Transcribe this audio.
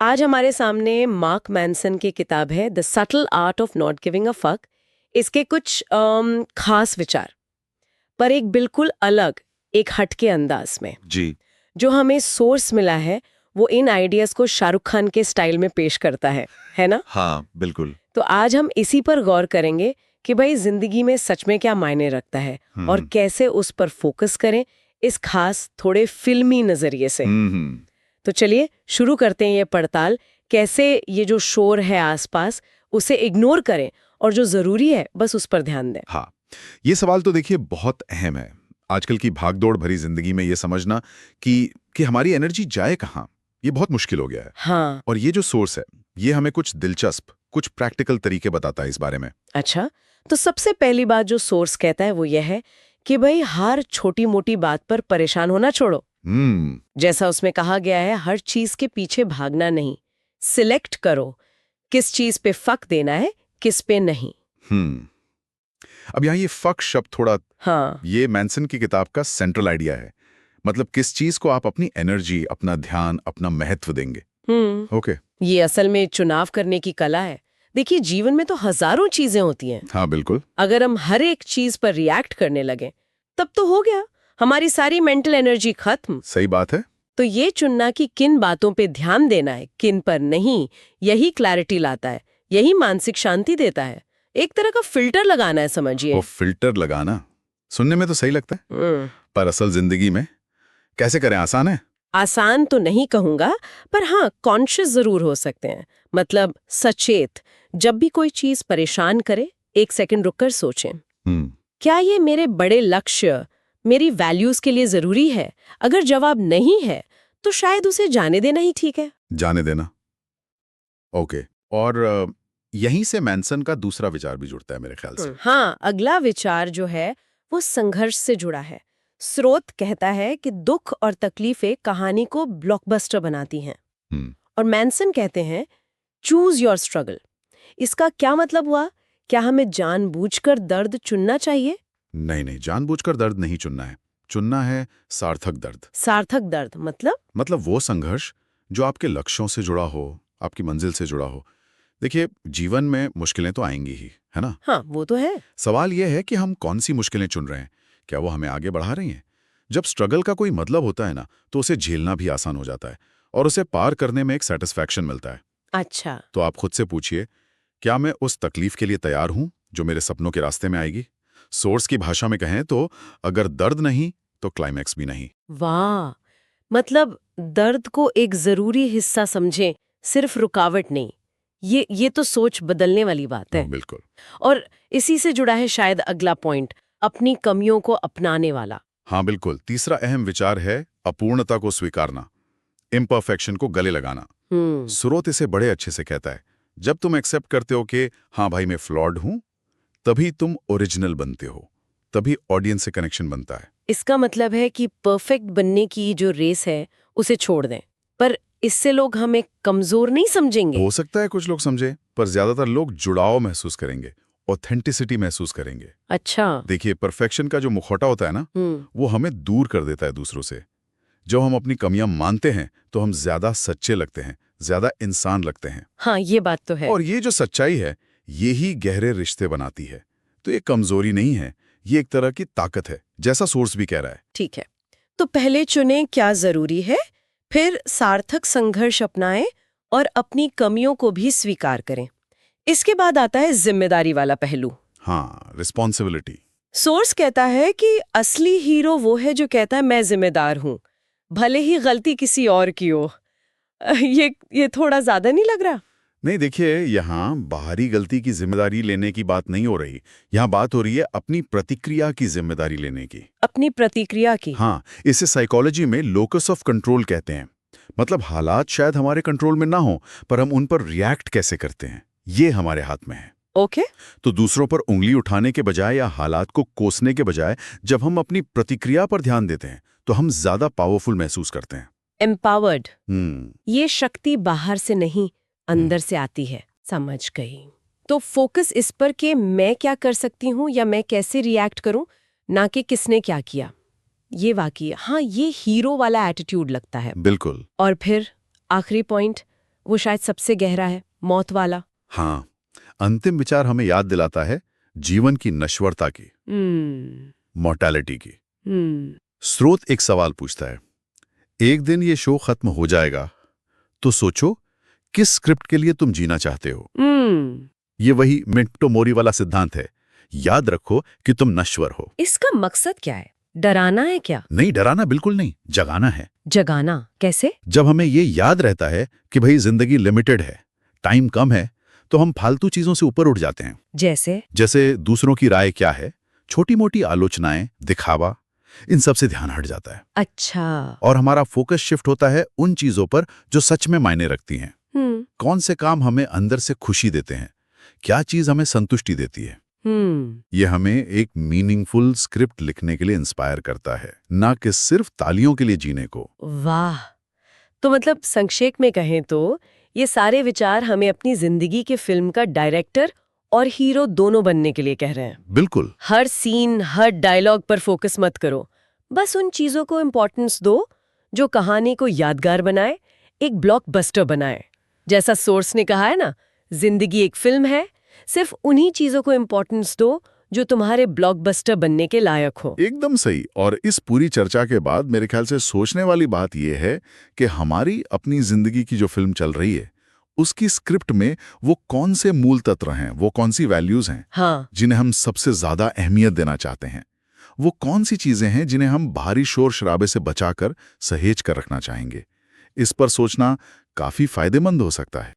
आज हमारे सामने मार्क मैनसन की किताब है the subtle art of not giving a fuck. इसके कुछ खास विचार, पर एक बिल्कुल अलग, एक हटके अंदाज में। जी। जो हमें सोर्स मिला है वो इन आइडियाज को शाहरुख खान के स्टाइल में पेश करता है ना? हाँ, बिल्कुल। तो आज हम इसी पर गौर करेंगे कि भाई जिंदगी में सच में क्या मायने रखता है और कैसे उस पर फोकस करें, इस खास थोड़े फिल्मी नजरिए से। हम्म। तो चलिए शुरू करते हैं ये पड़ताल, कैसे ये जो शोर है आसपास उसे इग्नोर करें और जो जरूरी है बस उस पर ध्यान दें। हाँ, ये सवाल तो देखिए बहुत अहम है। आजकल की भागदौड़ भरी जिंदगी में ये समझना कि हमारी एनर्जी जाए कहाँ, ये बहुत मुश्किल हो गया है। हाँ। और ये जो सोर्स है, ये हमें कुछ दिलचस्प, कुछ प्रैक्टिकल तरीके बताता है इस बारे में। अच्छा, तो सबसे पहली बात जो सोर्स कहता है वो यह है कि भाई हर छोटी मोटी बात पर परेशान होना छोड़ो। जैसा उसमें कहा गया है, हर चीज के पीछे भागना नहीं, सिलेक्ट करो किस चीज पे फक देना है, किस पे नहीं। अब यहाँ ये फक शब्द थोड़ा, हाँ। ये मैनसन की किताब का सेंट्रल आइडिया है। मतलब किस चीज को आप अपनी एनर्जी, अपना ध्यान, अपना महत्व देंगे। ओके। ये असल में चुनाव करने की कला है। देखिए, जीवन में तो हजारों चीजें होती हैं। हाँ, बिल्कुल। अगर हम हर एक चीज पर रिएक्ट करने लगे तब तो हो गया, हमारी सारी मेंटल एनर्जी खत्म। सही बात है। तो ये चुनना कि किन बातों पे ध्यान देना है, किन पर नहीं, यही क्लैरिटी लाता है, यही मानसिक शांति देता है। एक तरह का फिल्टर लगाना है, समझिए। वो फिल्टर लगाना सुनने में तो सही लगता है, पर असल जिंदगी में कैसे करें? आसान है? आसान तो नहीं कहूंगा, पर हाँ, कॉन्शियस जरूर हो सकते हैं। मतलब सचेत। जब भी कोई चीज परेशान करे, एक सेकंड रुककर सोचें, क्या ये मेरे बड़े लक्ष्य, मेरी वैल्यूज के लिए जरूरी है? अगर जवाब नहीं है तो शायद उसे जाने देना ही ठीक है। जाने देना। ओके। और यहीं से मैनसन का दूसरा विचार भी जुड़ता है मेरे ख्याल से। हाँ, अगला विचार जो है वो संघर्ष से जुड़ा है। स्रोत कहता है कि दुख और तकलीफें कहानी को ब्लॉकबस्टर बनाती हैं। और मैनसन कहते हैं चूज योर स्ट्रगल। इसका क्या मतलब हुआ? क्या हमें जानबूझकर दर्द चुनना चाहिए? नहीं नहीं, जानबूझकर दर्द नहीं चुनना है। चुनना है सार्थक दर्द। सार्थक दर्द मतलब वो संघर्ष जो आपके लक्ष्यों से जुड़ा हो, आपकी मंजिल से जुड़ा हो। देखिए, जीवन में मुश्किलें तो आएंगी ही, है ना? हाँ, वो तो है। सवाल यह है कि हम कौन सी मुश्किलें चुन रहे हैं। क्या वो हमें आगे बढ़ा रही हैं? जब स्ट्रगल का कोई मतलब होता है ना, तो उसे झेलना भी आसान हो जाता है और उसे पार करने में एक सेटिस्फैक्शन मिलता है। अच्छा। तो आप खुद से पूछिए, क्या मैं उस तकलीफ के लिए तैयार हूं जो मेरे सपनों के रास्ते में आएगी? सोर्स की भाषा में कहें तो अगर दर्द नहीं तो क्लाइमैक्स भी नहीं। वाह! मतलब दर्द को एक जरूरी हिस्सा समझें, सिर्फ रुकावट नहीं। ये तो सोच बदलने वाली बात है। बिल्कुल। और इसी से जुड़ा है शायद अगला पॉइंट, अपनी कमियों को अपनाने वाला। हाँ बिल्कुल, तीसरा अहम विचार है अपूर्णता को स्वीकारना, इम्परफेक्शन को गले लगाना। स्रोत इसे बड़े अच्छे से कहता है, जब तुम एक्सेप्ट करते हो कि हाँ भाई मैं फ्लॉड हूं, तभी तुम ओरिजिनल बनते हो, तभी ऑडियंस से कनेक्शन बनता है। इसका मतलब है कि परफेक्ट बनने की जो रेस है उसे छोड़ दें। पर इससे लोग हमें कमजोर नहीं समझेंगे? हो सकता है कुछ लोग समझे, पर ज्यादातर लोग जुड़ाव महसूस करेंगे, ऑथेंटिसिटी महसूस करेंगे। अच्छा। देखिए, परफेक्शन का जो मुखौटा होता है ना, वो हमें दूर कर देता है दूसरों से। जब हम अपनी कमियां मानते हैं तो हम ज्यादा सच्चे लगते हैं, ज्यादा इंसान लगते हैं। हाँ, ये बात तो है। और ये जो सच्चाई है, यही गहरे रिश्ते बनाती है। तो ये कमजोरी नहीं है, ये एक तरह की ताकत है, जैसा सोर्स भी कह रहा है। ठीक है, तो पहले चुनें क्या जरूरी है, फिर सार्थक संघर्ष अपनाएं और अपनी कमियों को भी स्वीकार करें। इसके बाद आता है जिम्मेदारी वाला पहलू। हाँ, रिस्पॉन्सिबिलिटी। सोर्स कहता है कि असली हीरो वो है जो कहता है मैं जिम्मेदार हूं, भले ही गलती किसी और की हो। ये थोड़ा ज्यादा नहीं लग रहा? नहीं, देखिए, यहाँ बाहरी गलती की जिम्मेदारी लेने की बात नहीं हो रही। यहाँ बात हो रही है अपनी प्रतिक्रिया की जिम्मेदारी लेने की। अपनी प्रतिक्रिया की? हाँ, इसे साइकोलॉजी में लोकस ऑफ कंट्रोल कहते हैं। मतलब हालात शायद हमारे कंट्रोल में ना हो, पर हम उन पर रिएक्ट कैसे करते हैं, ये हमारे हाथ में है। ओके। तो दूसरों पर उंगली उठाने के बजाय या हालात को कोसने के बजाय जब हम अपनी प्रतिक्रिया पर ध्यान देते हैं तो हम ज्यादा पावरफुल महसूस करते हैं। एम्पावर्ड। ये शक्ति बाहर से नहीं, अंदर से आती है। समझ गई। तो फोकस इस पर कि मैं क्या कर सकती हूँ या मैं कैसे रिएक्ट करूं, ना कि किसने क्या किया। ये वाकई, हाँ, ये हीरो वाला एटीट्यूड लगता है। बिल्कुल। और फिर आखिरी पॉइंट, वो शायद सबसे गहरा है, मौत वाला। हाँ, अंतिम विचार हमें याद दिलाता है जीवन की नश्वरता की, मॉर्टैलिटी की। स्रोत एक सवाल पूछता है, एक दिन ये शो खत्म हो जाएगा तो सोचो किस स्क्रिप्ट के लिए तुम जीना चाहते हो। ये वही मेंटो मोरी वाला सिद्धांत है, याद रखो कि तुम नश्वर हो। इसका मकसद क्या है? डराना है क्या? नहीं, डराना बिल्कुल नहीं, जगाना है। जगाना कैसे? जब हमें ये याद रहता है कि भाई जिंदगी लिमिटेड है, टाइम कम है, तो हम फालतू चीजों से ऊपर उठ जाते हैं। जैसे दूसरों की राय क्या है, छोटी मोटी आलोचनाएं, दिखावा, इन सब से ध्यान हट जाता है। अच्छा। और हमारा फोकस शिफ्ट होता है उन चीजों पर जो सच में मायने रखती हैं। कौन से काम हमें अंदर से खुशी देते हैं, क्या चीज हमें संतुष्टि देती है। ये हमें एक मीनिंगफुल स्क्रिप्ट लिखने के लिए इंस्पायर करता है, ना कि सिर्फ तालियों के लिए जीने को। वाह! तो मतलब संक्षेप में कहें तो ये सारे विचार हमें अपनी जिंदगी के फिल्म का डायरेक्टर और हीरो दोनों बनने के लिए कह रहे हैं। बिल्कुल। हर सीन, हर डायलॉग पर फोकस मत करो, बस उन चीजों को इम्पोर्टेंस दो जो कहानी को यादगार बनाए, एक ब्लॉकबस्टर बनाए। जैसा सोर्स ने कहा है ना, जिंदगी एक फिल्म है, सिर्फ उन्हीं चीजों को इम्पोर्टेंस दो जो तुम्हारे ब्लॉकबस्टर बनने के लायक हो। एकदम सही। और इस पूरी चर्चा के बाद मेरे ख्याल से सोचने वाली बात यह है कि हमारी अपनी जिंदगी की जो फिल्म चल रही है, उसकी स्क्रिप्ट में वो कौन से मूल तत्व हैं, वो कौन सी वैल्यूज हैं, हाँ, जिन्हें हम सबसे ज्यादा अहमियत देना चाहते हैं। वो कौन सी चीजें हैं जिन्हें हम भारी शोर शराबे से बचाकर सहेज कर रखना चाहेंगे। इस पर सोचना काफी फायदेमंद हो सकता है।